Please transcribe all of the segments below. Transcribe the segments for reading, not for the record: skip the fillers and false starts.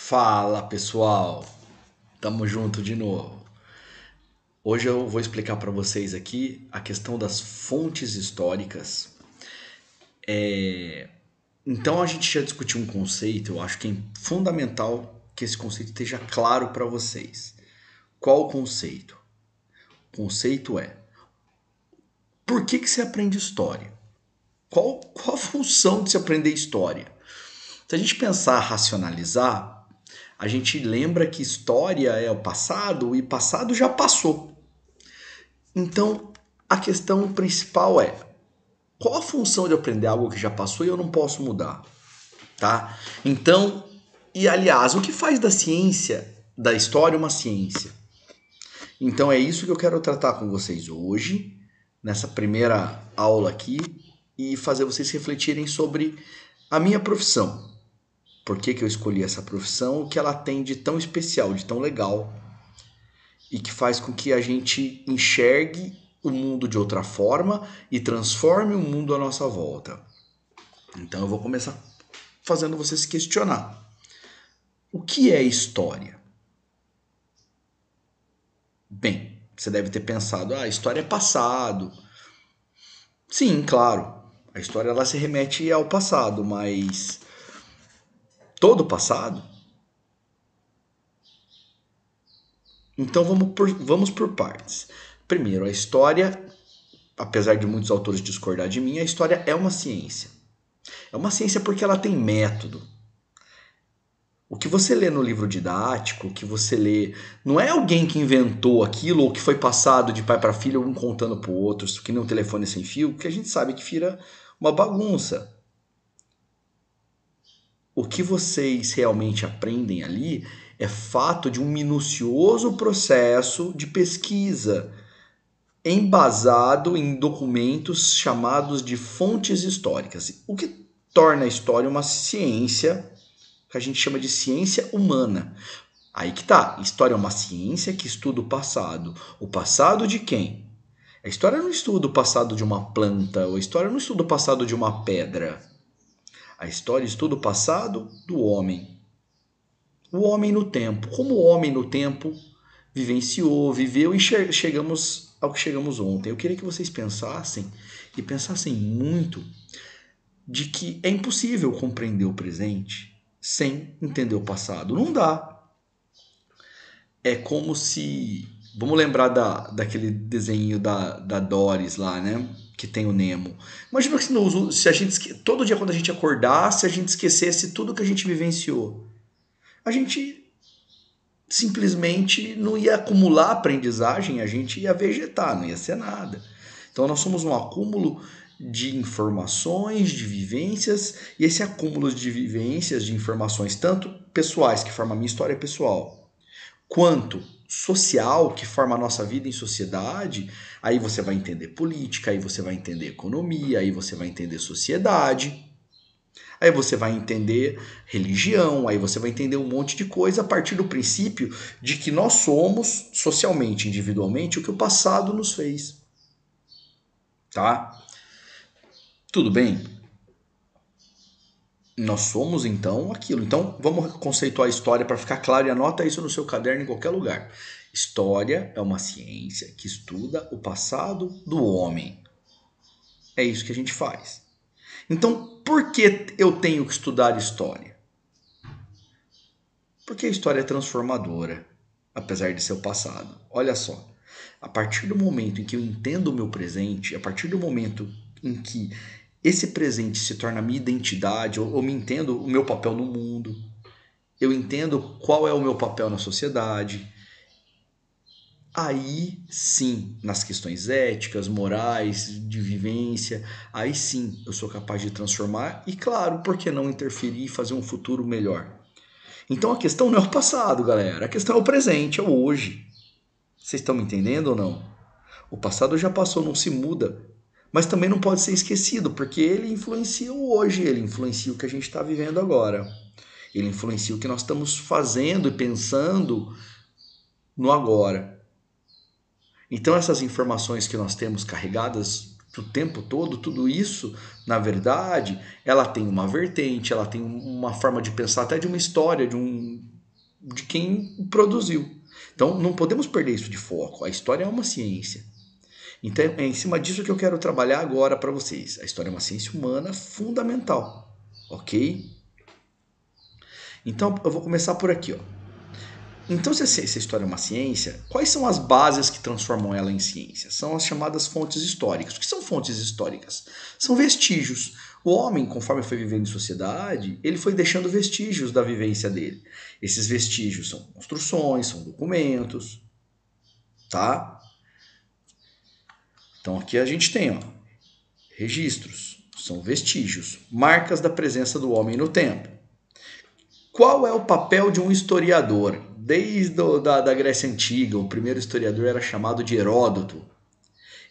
Fala pessoal, tamo junto de novo. Hoje eu vou explicar para vocês aqui a questão das fontes históricas. Então a gente já discutiu um conceito, eu acho que é fundamental que esse conceito esteja claro para vocês. Qual o conceito? O conceito é: por que você aprende história? Qual a função de se aprender história? Se a gente pensar, racionalizar, a gente lembra que história é o passado e passado já passou. Então, a questão principal é: qual a função de aprender algo que já passou e eu não posso mudar, tá? Então, e aliás, o que faz da ciência, da história, uma ciência? Então é isso que eu quero tratar com vocês hoje, nessa primeira aula aqui, e fazer vocês refletirem sobre a minha profissão. Por que eu escolhi essa profissão, o que ela tem de tão especial, de tão legal, e que faz com que a gente enxergue o mundo de outra forma e transforme o mundo à nossa volta. Então eu vou começar fazendo você se questionar. O que é história? Bem, você deve ter pensado, história é passado. Sim, claro, a história ela se remete ao passado, mas todo o passado? Então vamos por partes. Primeiro, a história, apesar de muitos autores discordar de mim, a história é uma ciência. É uma ciência porque ela tem método. O que você lê no livro didático, o que você lê, não é alguém que inventou aquilo ou que foi passado de pai para filho, um contando para o outro, que nem um telefone sem fio, que a gente sabe que vira uma bagunça. O que vocês realmente aprendem ali é fato de um minucioso processo de pesquisa, embasado em documentos chamados de fontes históricas, o que torna a história uma ciência que a gente chama de ciência humana. Aí que tá, história é uma ciência que estuda o passado. O passado de quem? A história não estuda o passado de uma planta, a história não estuda o passado de uma pedra. A história estuda o passado do homem. O homem no tempo. Como o homem no tempo vivenciou, viveu e chegamos ao que chegamos ontem. Eu queria que vocês pensassem, e pensassem muito, de que é impossível compreender o presente sem entender o passado. Não dá. É como se... Vamos lembrar daquele desenho da Doris lá, né? Que tem o Nemo. Imagina se a gente, todo dia quando a gente acordasse, a gente esquecesse tudo que a gente vivenciou. A gente simplesmente não ia acumular aprendizagem, a gente ia vegetar, não ia ser nada. Então nós somos um acúmulo de informações, de vivências, e esse acúmulo de vivências, de informações, tanto pessoais, que forma a minha história pessoal, quanto social, que forma a nossa vida em sociedade, aí você vai entender política, aí você vai entender economia, aí você vai entender sociedade, aí você vai entender religião, aí você vai entender um monte de coisa a partir do princípio de que nós somos, socialmente, individualmente, o que o passado nos fez. Tá? Tudo bem? Nós somos, então, aquilo. Então, vamos conceituar a história para ficar claro e anota isso no seu caderno em qualquer lugar. História é uma ciência que estuda o passado do homem. É isso que a gente faz. Então, por que eu tenho que estudar história? Porque a história é transformadora, apesar de ser o passado. Olha só, a partir do momento em que eu entendo o meu presente, a partir do momento em que esse presente se torna a minha identidade, eu me entendo o meu papel no mundo, eu entendo qual é o meu papel na sociedade, aí sim, nas questões éticas, morais, de vivência, aí sim eu sou capaz de transformar e, claro, por que não interferir e fazer um futuro melhor? Então a questão não é o passado, galera, a questão é o presente, é o hoje. Vocês estão me entendendo ou não? O passado já passou, não se muda. Mas também não pode ser esquecido, porque ele influencia o hoje, ele influencia o que a gente está vivendo agora. Ele influencia o que nós estamos fazendo e pensando no agora. Então essas informações que nós temos carregadas o tempo todo, tudo isso, na verdade, ela tem uma vertente, ela tem uma forma de pensar, até de uma história, de quem produziu. Então, não podemos perder isso de foco. A história é uma ciência. Então, é em cima disso que eu quero trabalhar agora para vocês. A história é uma ciência humana fundamental, ok? Então, eu vou começar por aqui, ó. Então, se essa história é uma ciência, quais são as bases que transformam ela em ciência? São as chamadas fontes históricas. O que são fontes históricas? São vestígios. O homem, conforme foi vivendo em sociedade, ele foi deixando vestígios da vivência dele. Esses vestígios são construções, são documentos, tá? Então aqui a gente tem, ó, registros, são vestígios, marcas da presença do homem no tempo. Qual é o papel de um historiador? Desde da Grécia Antiga, o primeiro historiador era chamado de Heródoto.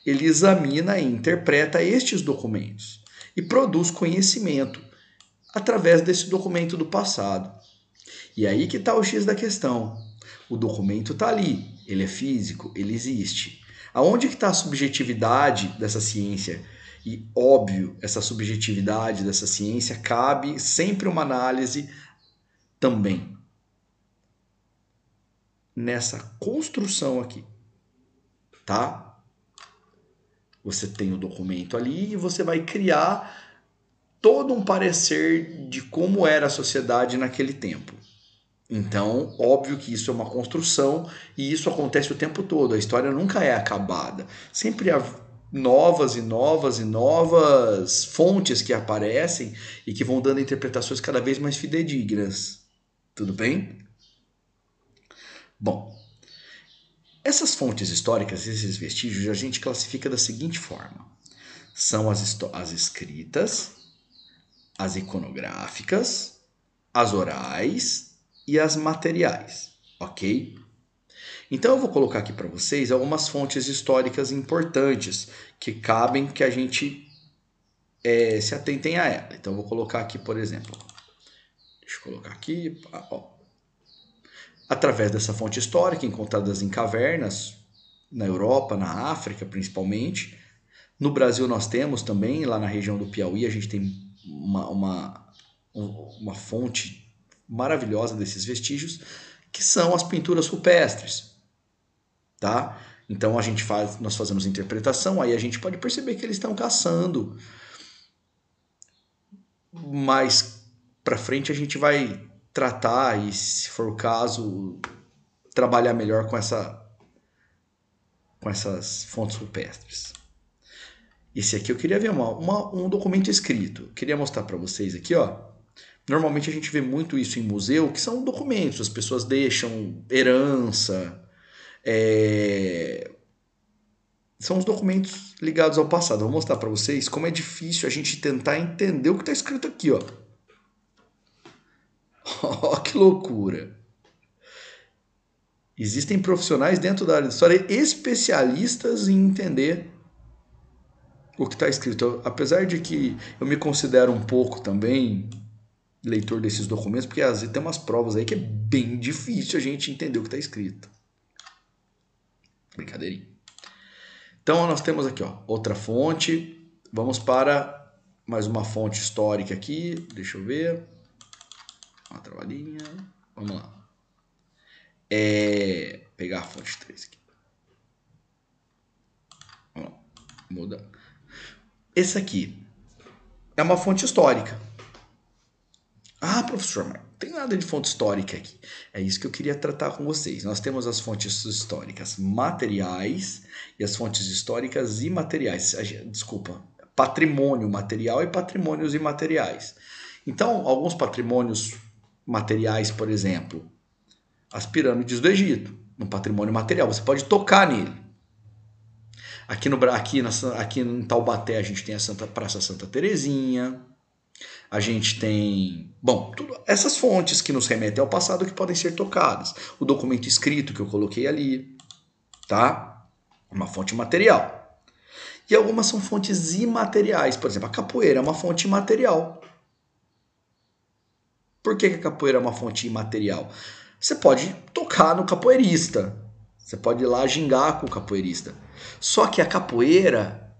Ele examina e interpreta estes documentos e produz conhecimento através desse documento do passado. E aí que está o X da questão. O documento está ali, ele é físico, ele existe. Aonde que está a subjetividade dessa ciência? E, óbvio, essa subjetividade dessa ciência cabe sempre uma análise também nessa construção aqui, tá? Você tem o documento ali e você vai criar todo um parecer de como era a sociedade naquele tempo. Então, óbvio que isso é uma construção e isso acontece o tempo todo. A história nunca é acabada. Sempre há novas e novas e novas fontes que aparecem e que vão dando interpretações cada vez mais fidedignas. Tudo bem? Bom, essas fontes históricas, esses vestígios, a gente classifica da seguinte forma. São as escritas, as iconográficas, as orais e as materiais, ok? Então eu vou colocar aqui para vocês algumas fontes históricas importantes que cabem que a gente se atentem a ela. Então eu vou colocar aqui, por exemplo, deixa eu colocar aqui, ó. Através dessa fonte histórica, encontradas em cavernas, na Europa, na África principalmente. No Brasil nós temos também, lá na região do Piauí, a gente tem uma fonte maravilhosa desses vestígios, que são as pinturas rupestres, tá? Então nós fazemos interpretação, aí a gente pode perceber que eles estão caçando. Mais para frente a gente vai tratar e, se for o caso, trabalhar melhor com essas fontes rupestres. Esse aqui eu queria ver um documento escrito. Eu queria mostrar para vocês aqui, ó. Normalmente a gente vê muito isso em museu, que são documentos. As pessoas deixam herança. São os documentos ligados ao passado. Vou mostrar para vocês como é difícil a gente tentar entender o que está escrito aqui, ó. Oh, que loucura! Existem profissionais dentro da área de história especialistas em entender o que está escrito. Apesar de que eu me considero um pouco também leitor desses documentos, porque às vezes tem umas provas aí que é bem difícil a gente entender o que está escrito. Brincadeirinha. Então nós temos aqui, ó, outra fonte. Vamos para mais uma fonte histórica aqui. Deixa eu ver. Uma travadinha. Vamos lá. Pegar a fonte 3 aqui. Vamos lá. Muda. Esse aqui é uma fonte histórica. Ah, professor, mas não tem nada de fonte histórica aqui. É isso que eu queria tratar com vocês. Nós temos as fontes históricas materiais e as fontes históricas imateriais. Desculpa, patrimônio material e patrimônios imateriais. Então, alguns patrimônios materiais, por exemplo, as pirâmides do Egito, um patrimônio material, você pode tocar nele. Aqui em Taubaté a gente tem a Praça Santa Terezinha, a gente tem, essas fontes que nos remetem ao passado que podem ser tocadas. O documento escrito que eu coloquei ali, tá? Uma fonte material. E algumas são fontes imateriais, por exemplo, a capoeira é uma fonte imaterial. Por que a capoeira é uma fonte imaterial? Você pode tocar no capoeirista, você pode ir lá gingar com o capoeirista. Só que a capoeira,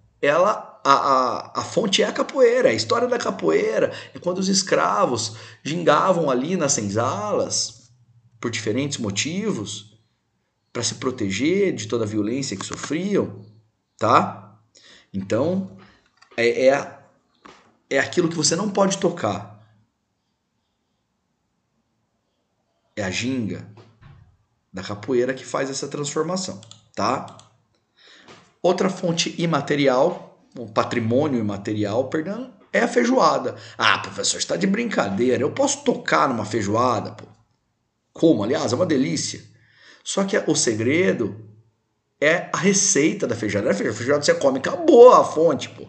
a fonte é a capoeira. A história da capoeira é quando os escravos gingavam ali nas senzalas, por diferentes motivos, para se proteger de toda a violência que sofriam, tá? Então, é aquilo que você não pode tocar. É a ginga da capoeira que faz essa transformação, tá? Outra fonte imaterial, um patrimônio imaterial, perdão, é a feijoada. Ah, professor, você está de brincadeira. Eu posso tocar numa feijoada, pô. Como, aliás, é uma delícia. Só que o segredo é a receita da feijoada. A feijoada você come, acabou a fonte, pô.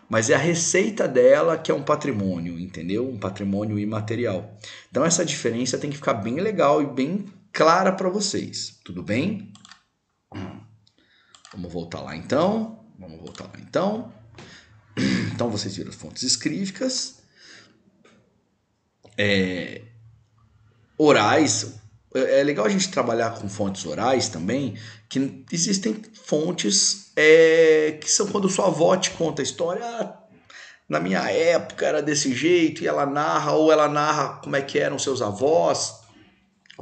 Mas é a receita dela que é um patrimônio, entendeu? Um patrimônio imaterial. Então essa diferença tem que ficar bem legal e bem clara para vocês. Tudo bem? Vamos voltar lá então. Então vocês viram as fontes escríficas. Orais. É legal a gente trabalhar com fontes orais também, que existem fontes que são quando sua avó te conta a história. Ah, na minha época era desse jeito, e ela narra, ou ela narra como é que eram seus avós,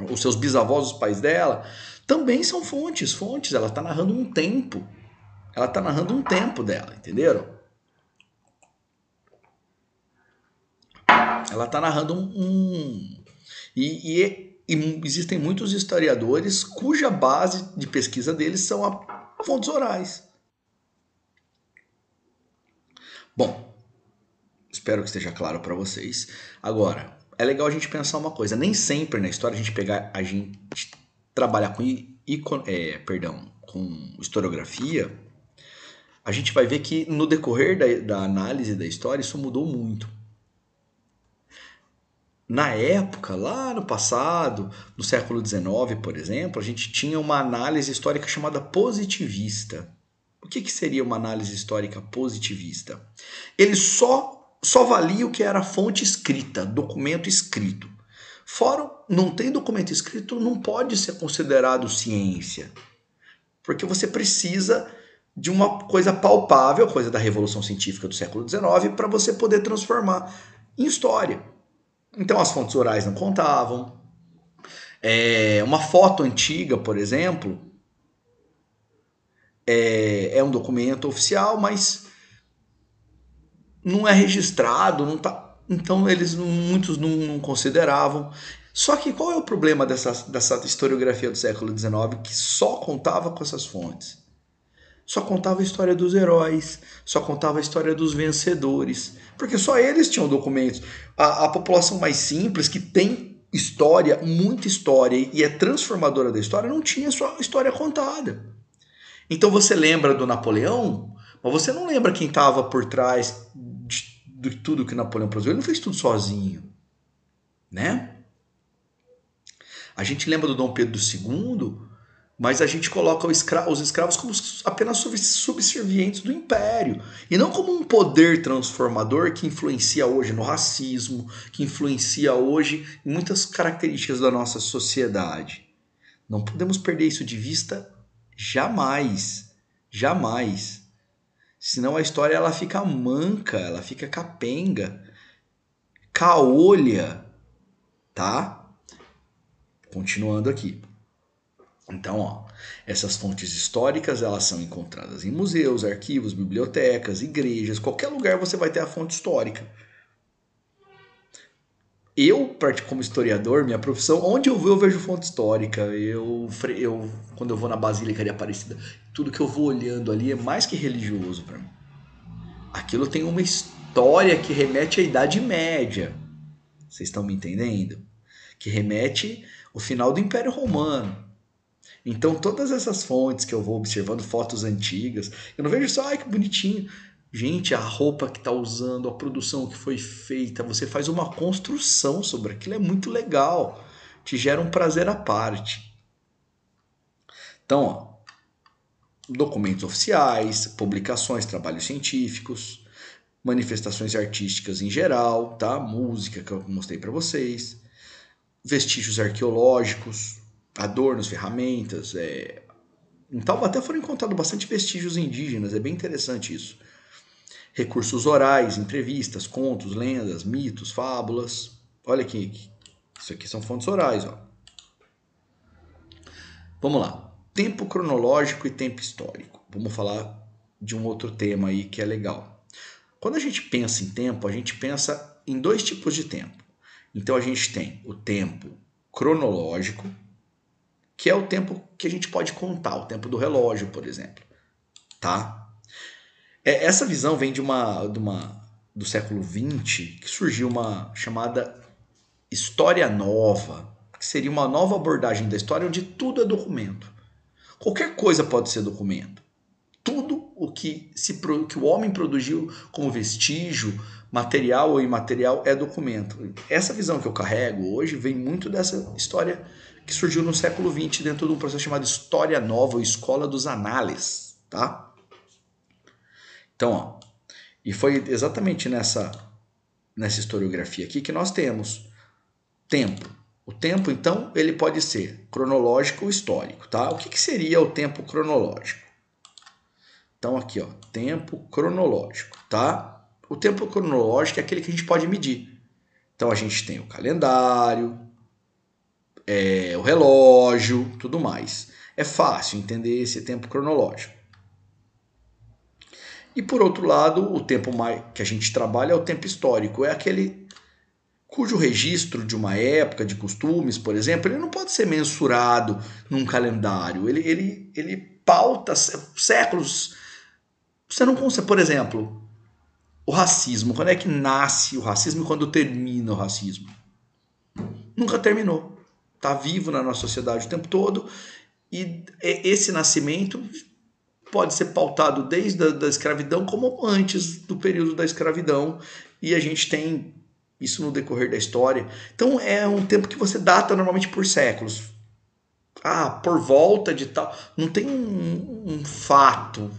os seus bisavós, os pais dela. Também são fontes. Ela está narrando um tempo. Ela está narrando um tempo dela, entenderam? Ela está narrando E existem muitos historiadores cuja base de pesquisa deles são fontes orais. Bom, espero que esteja claro para vocês. Agora, é legal a gente pensar uma coisa. Nem sempre na história a gente trabalhar com historiografia, a gente vai ver que no decorrer da análise da história isso mudou muito. Na época, lá no passado, no século XIX, por exemplo, a gente tinha uma análise histórica chamada positivista. O que seria uma análise histórica positivista? Ele só valia o que era fonte escrita, documento escrito. Fora, não tem documento escrito, não pode ser considerado ciência. Porque você precisa de uma coisa palpável, coisa da Revolução Científica do século XIX, para você poder transformar em história. Então as fontes orais não contavam. Uma foto antiga, por exemplo, é um documento oficial, mas não é registrado, não tá. Então muitos não consideravam. Só que qual é o problema dessa historiografia do século XIX que só contava com essas fontes? Só contava a história dos heróis, só contava a história dos vencedores, porque só eles tinham documentos. A população mais simples, que tem história, muita história, e é transformadora da história, não tinha sua história contada. Então você lembra do Napoleão, mas você não lembra quem estava por trás de tudo que Napoleão produziu. Ele não fez tudo sozinho, né? A gente lembra do Dom Pedro II, mas a gente coloca os escravos como apenas subservientes do império. E não como um poder transformador que influencia hoje no racismo, que influencia hoje em muitas características da nossa sociedade. Não podemos perder isso de vista jamais. Jamais. Senão a história ela fica manca, ela fica capenga, caolha, tá? Continuando aqui. Então, essas fontes históricas elas são encontradas em museus, arquivos, bibliotecas, igrejas, qualquer lugar você vai ter a fonte histórica. Eu, como historiador, minha profissão, onde eu vou eu vejo fonte histórica. Quando eu vou na Basílica de Aparecida, tudo que eu vou olhando ali é mais que religioso para mim. Aquilo tem uma história que remete à Idade Média. Vocês estão me entendendo? Que remete ao final do Império Romano. Então, todas essas fontes que eu vou observando, fotos antigas, eu não vejo só, ai que bonitinho. Gente, a roupa que está usando, a produção que foi feita, você faz uma construção sobre aquilo, é muito legal. Te gera um prazer à parte. Então, documentos oficiais, publicações, trabalhos científicos, manifestações artísticas em geral, tá? Música que eu mostrei para vocês, vestígios arqueológicos, adornos, ferramentas. Em Taubaté foram encontrados bastante vestígios indígenas, é bem interessante isso. Recursos orais, entrevistas, contos, lendas, mitos, fábulas. Olha aqui, isso aqui são fontes orais, ó. Vamos lá. Tempo cronológico e tempo histórico. Vamos falar de um outro tema aí que é legal. Quando a gente pensa em tempo, a gente pensa em dois tipos de tempo. Então a gente tem o tempo cronológico, que é o tempo que a gente pode contar, o tempo do relógio, por exemplo, tá? Essa visão vem do século XX, que surgiu uma chamada história nova, que seria uma nova abordagem da história onde tudo é documento. Qualquer coisa pode ser documento. Tudo o que o homem produziu como vestígio, material ou imaterial, é documento. Essa visão que eu carrego hoje vem muito dessa história que surgiu no século XX dentro de um processo chamado História Nova ou Escola dos Análises, tá? Então, ó, e foi exatamente nessa historiografia aqui que nós temos tempo. O tempo, então, ele pode ser cronológico ou histórico, tá? O que seria o tempo cronológico? Então, aqui, ó, tempo cronológico, tá? O tempo cronológico é aquele que a gente pode medir. Então, a gente tem o calendário, o relógio, tudo mais. É fácil entender esse tempo cronológico. E, por outro lado, o tempo que a gente trabalha é o tempo histórico. É aquele cujo registro de uma época, de costumes, por exemplo, ele não pode ser mensurado num calendário. Ele pauta séculos. Você não consegue, por exemplo, o racismo. Quando é que nasce o racismo e quando termina o racismo? Nunca terminou. Está vivo na nossa sociedade o tempo todo. E esse nascimento pode ser pautado desde a escravidão como antes do período da escravidão. E a gente tem isso no decorrer da história. Então é um tempo que você data normalmente por séculos. Por volta de tal. Não tem um fato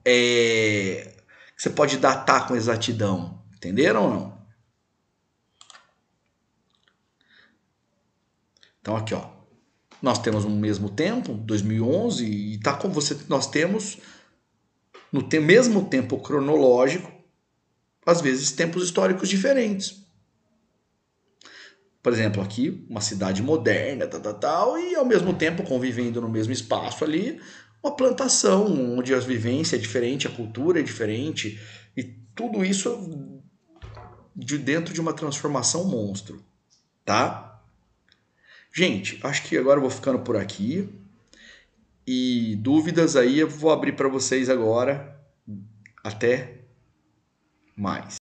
que você pode datar com exatidão. Entenderam ou não? Então aqui, ó. Nós temos um mesmo tempo, 2011, e tá com você. Nós temos no mesmo tempo cronológico, às vezes tempos históricos diferentes. Por exemplo, aqui, uma cidade moderna, tal, e ao mesmo tempo convivendo no mesmo espaço ali, uma plantação onde a vivência é diferente, a cultura é diferente, e tudo isso dentro de uma transformação monstro, tá? Gente, acho que agora eu vou ficando por aqui, e dúvidas aí eu vou abrir para vocês agora. Até mais.